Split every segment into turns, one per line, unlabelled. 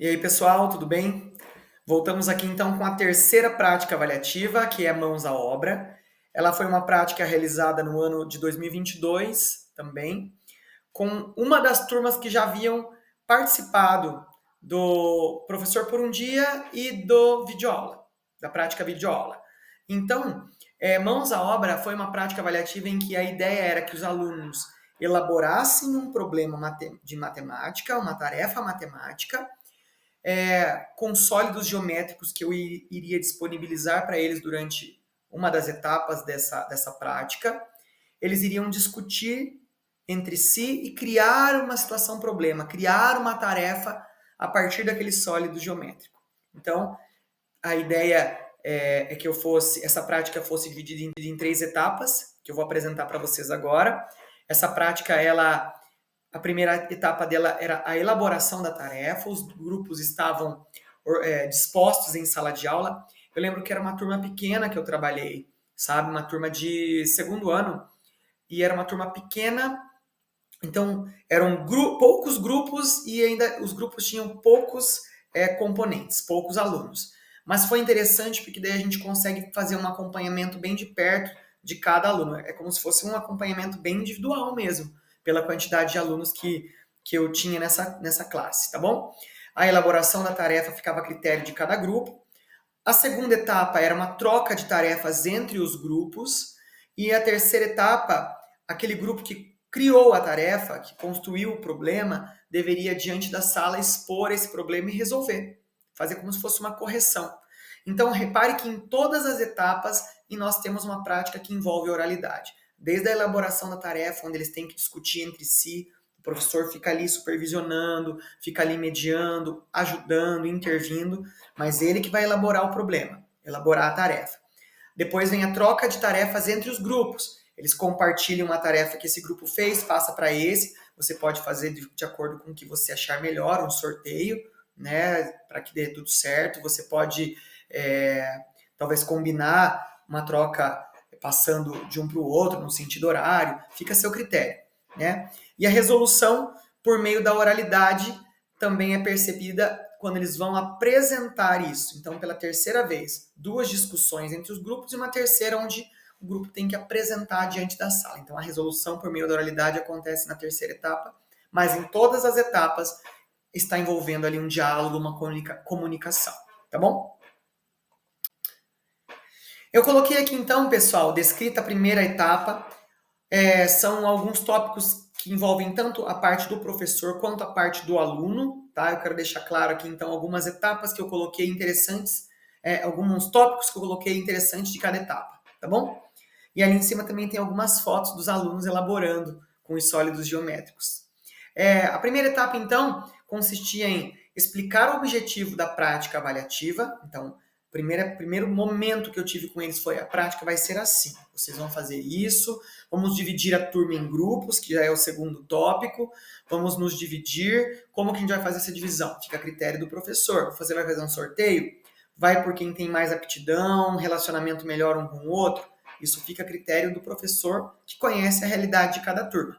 E aí, pessoal, tudo bem? Voltamos aqui então com a terceira prática avaliativa, que é mãos à obra. Ela foi uma prática realizada no ano de 2022 também, com uma das turmas que já haviam participado do Professor por um Dia e do videoaula, da prática videoaula. Então, mãos à obra foi uma prática avaliativa em que a ideia era que os alunos elaborassem um problema de matemática, uma tarefa matemática, com sólidos geométricos que eu iria disponibilizar para eles durante uma das etapas dessa prática. Eles iriam discutir entre si e criar uma situação-problema, criar uma tarefa a partir daquele sólido geométrico. Então, a ideia é que essa prática fosse dividida em 3 etapas, que eu vou apresentar para vocês agora. Essa prática, a primeira etapa dela era a elaboração da tarefa, os grupos estavam dispostos em sala de aula. Eu lembro que era uma turma pequena que eu trabalhei, sabe? Uma turma de segundo ano, e era uma turma pequena, então eram poucos grupos e ainda os grupos tinham poucos componentes, poucos alunos. Mas foi interessante porque daí a gente consegue fazer um acompanhamento bem de perto de cada aluno. É como se fosse um acompanhamento bem individual mesmo, pela quantidade de alunos que eu tinha nessa classe, tá bom? A elaboração da tarefa ficava a critério de cada grupo. A segunda etapa era uma troca de tarefas entre os grupos. E a terceira etapa, aquele grupo que criou a tarefa, que construiu o problema, deveria, diante da sala, expor esse problema e resolver. Fazer como se fosse uma correção. Então, repare que em todas as etapas nós temos uma prática que envolve oralidade. Desde a elaboração da tarefa, onde eles têm que discutir entre si, o professor fica ali supervisionando, fica ali mediando, ajudando, intervindo, mas ele que vai elaborar o problema, elaborar a tarefa. Depois vem a troca de tarefas entre os grupos. Eles compartilham a tarefa que esse grupo fez, passa para esse. Você pode fazer de acordo com o que você achar melhor, um sorteio, né, para que dê tudo certo. Você pode, talvez, combinar uma troca passando de um para o outro, no sentido horário. Fica a seu critério, né? E a resolução, por meio da oralidade, também é percebida quando eles vão apresentar isso. Então, pela terceira vez, 2 discussões entre os grupos e uma terceira onde o grupo tem que apresentar diante da sala. Então, a resolução por meio da oralidade acontece na terceira etapa, mas em todas as etapas está envolvendo ali um diálogo, uma comunicação, tá bom? Eu coloquei aqui então, pessoal, descrita a primeira etapa. São alguns tópicos que envolvem tanto a parte do professor quanto a parte do aluno, tá? Eu quero deixar claro aqui, então, algumas etapas que eu coloquei interessantes, alguns tópicos que eu coloquei interessantes de cada etapa, tá bom? E ali em cima também tem algumas fotos dos alunos elaborando com os sólidos geométricos. A primeira etapa, então, consistia em explicar o objetivo da prática avaliativa. Então, primeiro momento que eu tive com eles foi: a prática vai ser assim, vocês vão fazer isso, vamos dividir a turma em grupos, que já é o segundo tópico, vamos nos dividir. Como que a gente vai fazer essa divisão? Fica a critério do professor. Você vai fazer um sorteio? Vai por quem tem mais aptidão, relacionamento melhor um com o outro? Isso fica a critério do professor, que conhece a realidade de cada turma.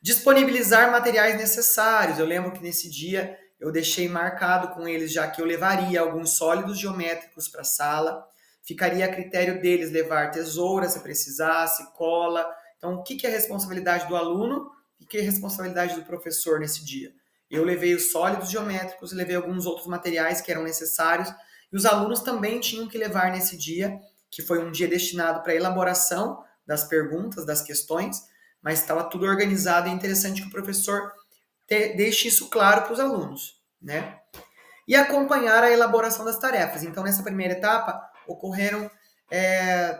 Disponibilizar materiais necessários. Eu lembro que nesse dia eu deixei marcado com eles já que eu levaria alguns sólidos geométricos para a sala. Ficaria a critério deles levar tesoura se precisasse, cola. Então, o que é responsabilidade do aluno e o que é responsabilidade do professor nesse dia? Eu levei os sólidos geométricos, levei alguns outros materiais que eram necessários, e os alunos também tinham que levar nesse dia, que foi um dia destinado para a elaboração das perguntas, das questões, mas estava tudo organizado. É interessante que o professor deixe isso claro para os alunos, né? E acompanhar a elaboração das tarefas. Então, nessa primeira etapa, ocorreram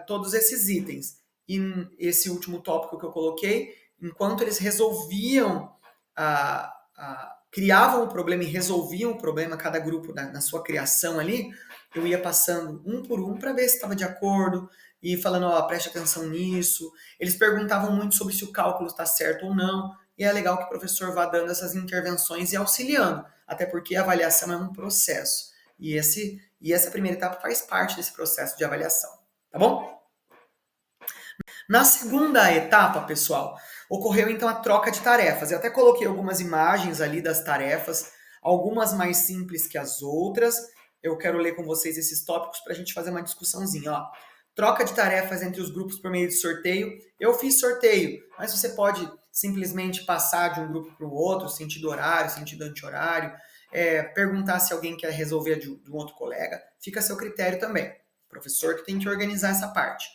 todos esses itens. E esse último tópico que eu coloquei, enquanto eles resolviam, criavam o problema e resolviam o problema, cada grupo na sua criação ali, eu ia passando um por um para ver se estava de acordo, e falando: preste atenção nisso. Eles perguntavam muito sobre se o cálculo está certo ou não, e é legal que o professor vá dando essas intervenções e auxiliando, até porque a avaliação é um processo, e essa primeira etapa faz parte desse processo de avaliação, tá bom? Na segunda etapa, pessoal, ocorreu então a troca de tarefas. Eu até coloquei algumas imagens ali das tarefas. algumas mais simples que as outras. Eu quero ler com vocês esses tópicos para a gente fazer uma discussãozinha. Ó. Troca de tarefas entre os grupos por meio de sorteio. Eu fiz sorteio, mas você pode simplesmente passar de um grupo para o outro, sentido horário, sentido anti-horário, perguntar se alguém quer resolver de um outro colega. Fica a seu critério também. O professor que tem que organizar essa parte.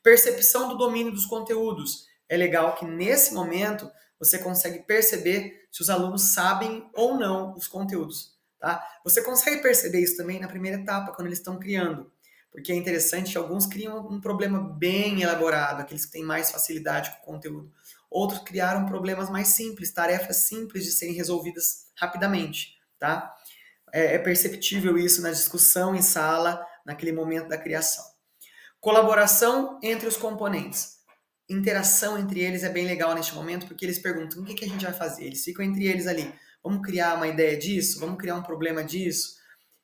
Percepção do domínio dos conteúdos. É legal que nesse momento você consegue perceber se os alunos sabem ou não os conteúdos. Tá? Você consegue perceber isso também na primeira etapa, quando eles estão criando. Porque é interessante que alguns criam um problema bem elaborado, aqueles que têm mais facilidade com o conteúdo. Outros criaram problemas mais simples, tarefas simples de serem resolvidas rapidamente. Tá? É perceptível isso na discussão em sala, naquele momento da criação. Colaboração entre os componentes. Interação entre eles é bem legal neste momento, porque eles perguntam o que a gente vai fazer. Eles ficam entre eles ali. Vamos criar uma ideia disso? Vamos criar um problema disso?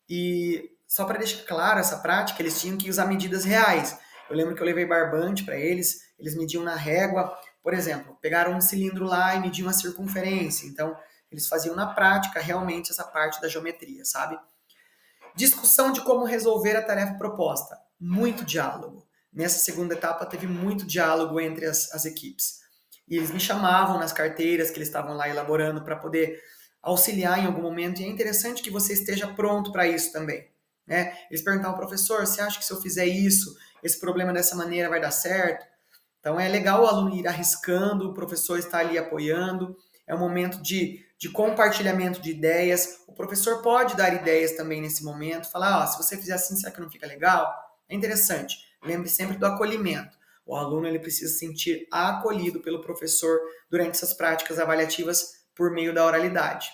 E só para deixar claro essa prática, eles tinham que usar medidas reais. Eu lembro que eu levei barbante para eles, eles mediam na régua. Por exemplo, pegaram um cilindro lá e mediam a circunferência. Então, eles faziam na prática realmente essa parte da geometria, sabe? Discussão de como resolver a tarefa proposta. Muito diálogo. Nessa segunda etapa teve muito diálogo entre as equipes. E eles me chamavam nas carteiras que eles estavam lá elaborando para poder auxiliar em algum momento. E é interessante que você esteja pronto para isso também. Né? Eles perguntavam, professor, você acha que se eu fizer isso, esse problema dessa maneira vai dar certo? Então é legal o aluno ir arriscando, o professor está ali apoiando. É um momento de compartilhamento de ideias. O professor pode dar ideias também nesse momento, falar, se você fizer assim, será que não fica legal? É interessante. Lembre sempre do acolhimento. O aluno ele precisa se sentir acolhido pelo professor durante essas práticas avaliativas por meio da oralidade.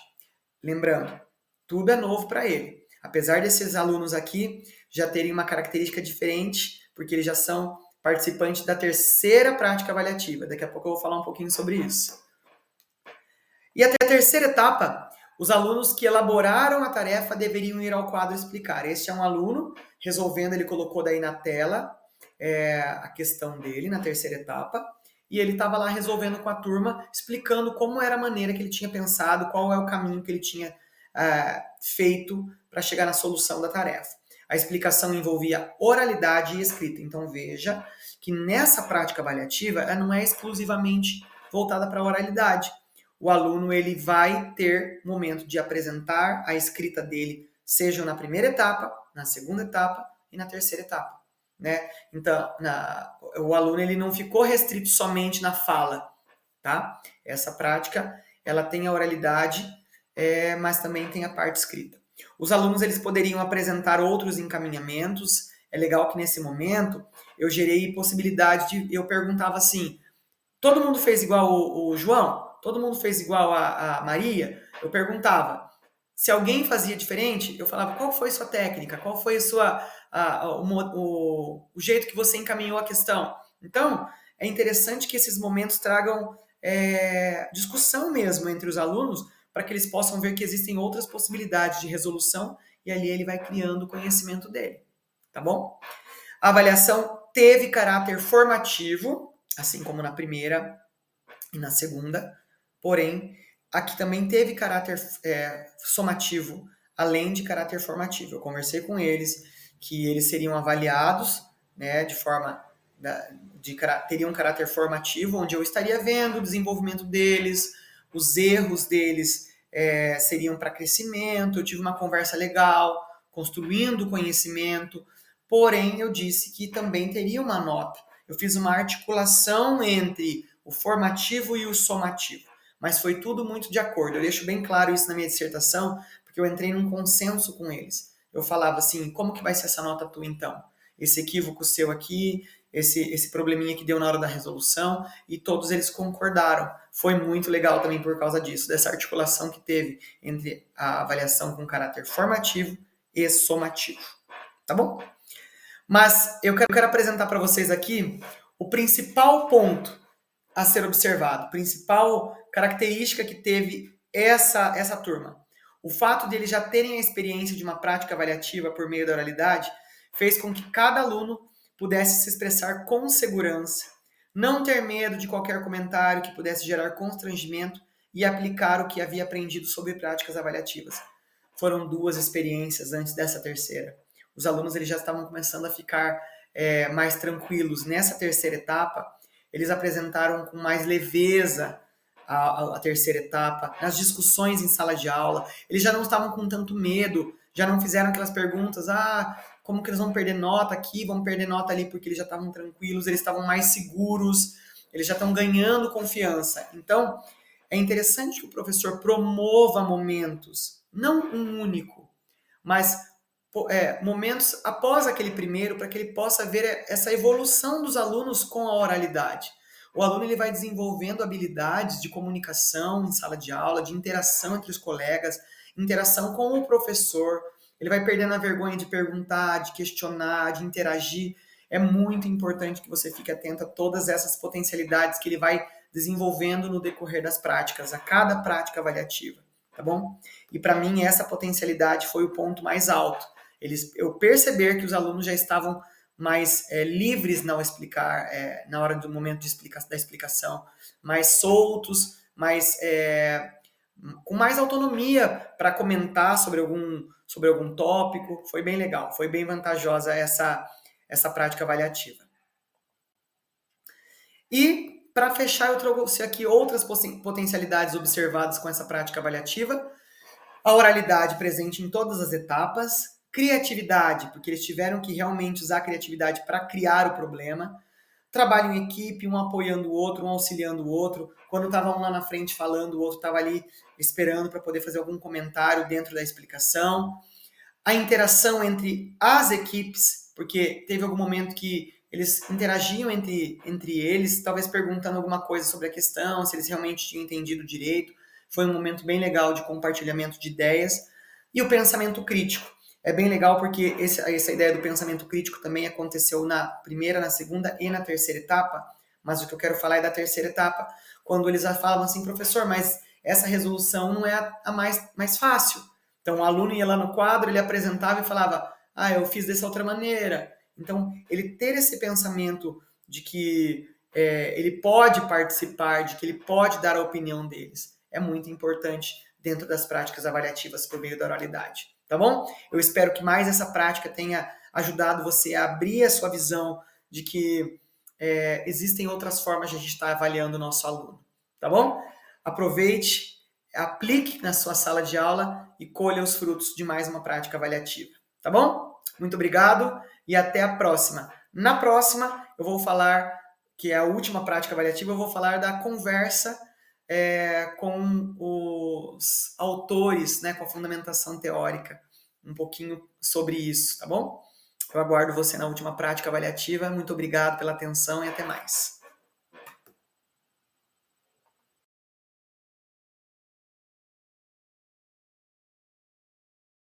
Lembrando, tudo é novo para ele. Apesar desses alunos aqui já terem uma característica diferente, porque eles já são participantes da terceira prática avaliativa. Daqui a pouco eu vou falar um pouquinho sobre isso. E até a terceira etapa, os alunos que elaboraram a tarefa deveriam ir ao quadro explicar. Este é um aluno resolvendo, ele colocou daí na tela a questão dele na terceira etapa, e ele estava lá resolvendo com a turma, explicando como era a maneira que ele tinha pensado, qual é o caminho que ele tinha feito para chegar na solução da tarefa. A explicação envolvia oralidade e escrita. Então veja que nessa prática avaliativa, ela não é exclusivamente voltada para a oralidade. O aluno ele vai ter momento de apresentar a escrita dele, seja na primeira etapa, na segunda etapa e na terceira etapa. Né? Então, o aluno ele não ficou restrito somente na fala. Tá? Essa prática ela tem a oralidade, mas também tem a parte escrita. Os alunos eles poderiam apresentar outros encaminhamentos. É legal que nesse momento eu gerei possibilidade de... Eu perguntava assim, todo mundo fez igual o João? Todo mundo fez igual a Maria? Eu perguntava. Se alguém fazia diferente, eu falava, qual foi sua técnica? Qual foi o jeito que você encaminhou a questão? Então, é interessante que esses momentos tragam discussão mesmo entre os alunos, para que eles possam ver que existem outras possibilidades de resolução, e ali ele vai criando o conhecimento dele. Tá bom? A avaliação teve caráter formativo, assim como na primeira e na segunda, porém, aqui também teve caráter somativo, além de caráter formativo. Eu conversei com eles que eles seriam avaliados, né, de forma teriam um caráter formativo, onde eu estaria vendo o desenvolvimento deles, os erros deles seriam para crescimento. Eu tive uma conversa legal, construindo conhecimento, porém eu disse que também teria uma nota. Eu fiz uma articulação entre o formativo e o somativo, mas foi tudo muito de acordo. Eu deixo bem claro isso na minha dissertação, porque eu entrei num consenso com eles. Eu falava assim, como que vai ser essa nota tua então? Esse equívoco seu aqui, esse probleminha que deu na hora da resolução, e todos eles concordaram. Foi muito legal também por causa disso, dessa articulação que teve entre a avaliação com caráter formativo e somativo. Tá bom? Mas eu quero apresentar para vocês aqui o principal ponto a ser observado, principal característica que teve essa turma. O fato de eles já terem a experiência de uma prática avaliativa por meio da oralidade fez com que cada aluno pudesse se expressar com segurança, não ter medo de qualquer comentário que pudesse gerar constrangimento e aplicar o que havia aprendido sobre práticas avaliativas. foram 2 experiências antes dessa terceira. Os alunos eles já estavam começando a ficar mais tranquilos. Nessa terceira etapa, eles apresentaram com mais leveza a terceira etapa, nas discussões em sala de aula, eles já não estavam com tanto medo, já não fizeram aquelas perguntas, como que eles vão perder nota aqui, vão perder nota ali, porque eles já estavam tranquilos, eles estavam mais seguros, eles já estão ganhando confiança. Então, é interessante que o professor promova momentos, não um único, mas momentos após aquele primeiro, para que ele possa ver essa evolução dos alunos com a oralidade. O aluno ele vai desenvolvendo habilidades de comunicação em sala de aula, de interação entre os colegas, interação com o professor. Ele vai perdendo a vergonha de perguntar, de questionar, de interagir. É muito importante que você fique atento a todas essas potencialidades que ele vai desenvolvendo no decorrer das práticas, a cada prática avaliativa, tá bom? E para mim essa potencialidade foi o ponto mais alto. Eu perceber que os alunos já estavam mais livres ao explicar, na hora do momento da explicação, mais soltos, com mais autonomia para comentar sobre algum tópico. Foi bem legal, foi bem vantajosa essa prática avaliativa. E, para fechar, eu trouxe aqui outras potencialidades observadas com essa prática avaliativa. A oralidade presente em todas as etapas, criatividade, porque eles tiveram que realmente usar a criatividade para criar o problema, trabalho em equipe, um apoiando o outro, um auxiliando o outro, quando estava um lá na frente falando, o outro estava ali esperando para poder fazer algum comentário dentro da explicação, a interação entre as equipes, porque teve algum momento que eles interagiam entre eles, talvez perguntando alguma coisa sobre a questão, se eles realmente tinham entendido direito. Foi um momento bem legal de compartilhamento de ideias. E o pensamento crítico. É bem legal porque essa ideia do pensamento crítico também aconteceu na primeira, na segunda e na terceira etapa, mas o que eu quero falar é da terceira etapa, quando eles falavam assim, professor, mas essa resolução não é a mais fácil. Então, o aluno ia lá no quadro, ele apresentava e falava, eu fiz dessa outra maneira. Então, ele ter esse pensamento de que ele pode participar, de que ele pode dar a opinião deles, é muito importante dentro das práticas avaliativas por meio da oralidade. Tá bom? Eu espero que mais essa prática tenha ajudado você a abrir a sua visão de que existem outras formas de a gente estar avaliando o nosso aluno. Tá bom? Aproveite, aplique na sua sala de aula e colha os frutos de mais uma prática avaliativa. Tá bom? Muito obrigado e até a próxima. Na próxima, eu vou falar, que é a última prática avaliativa, eu vou falar da conversa com os autores, né, com a fundamentação teórica, um pouquinho sobre isso, tá bom? Eu aguardo você na última prática avaliativa. Muito obrigado pela atenção e até mais.